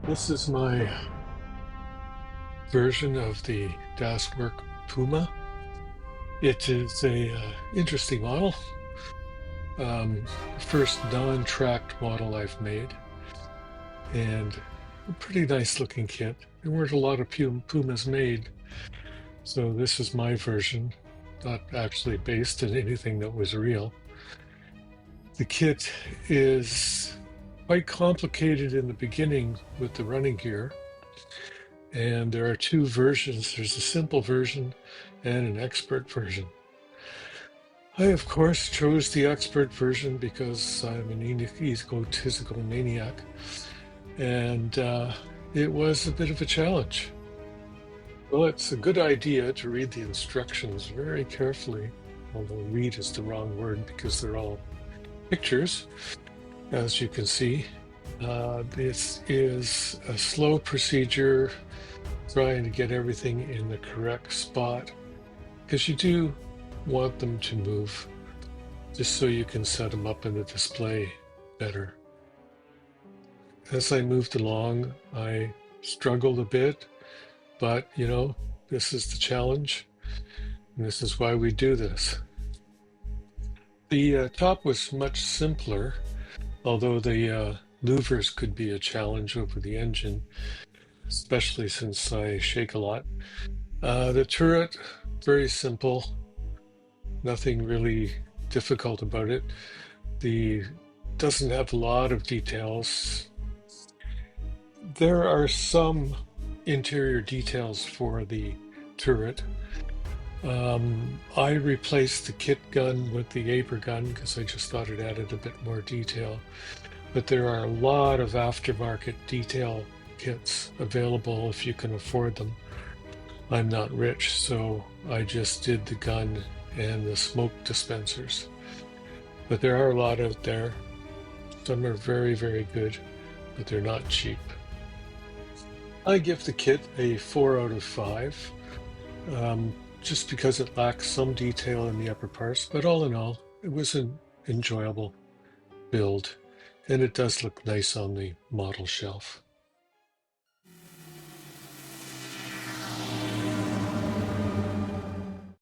This is my version of the Werk Puma. It is a interesting model. First non-tracked model I've made, and a pretty nice looking kit. There weren't a lot of Pumas made, so this is my version, not actually based on anything that was real. The kit is quite complicated in the beginning with the running gear. And there are two versions. There's a simple version and an expert version. I, of course, chose the expert version because I'm an egotistical maniac. And it was a bit of a challenge. Well, it's a good idea to read the instructions very carefully, although read is the wrong word because they're all pictures, as you can see. This is a slow procedure trying to get everything in the correct spot because you do want them to move just so you can set them up in the display better. As I moved along, I struggled a bit, but this is the challenge, and this is why we do this. The top was much simpler, although the louvers could be a challenge over the engine, especially since I shake a lot. The turret, very simple, nothing really difficult about it. Doesn't have a lot of details. There are some interior details for the turret. I replaced the kit gun with the Aber gun because I just thought it added a bit more detail. But there are a lot of aftermarket detail kits available if you can afford them. I'm not rich, so I just did the gun and the smoke dispensers. But there are a lot out there. Some are very, very good, but they're not cheap. I give the kit a 4 out of 5, just because it lacks some detail in the upper parts, but all in all, it was an enjoyable build, and it does look nice on the model shelf.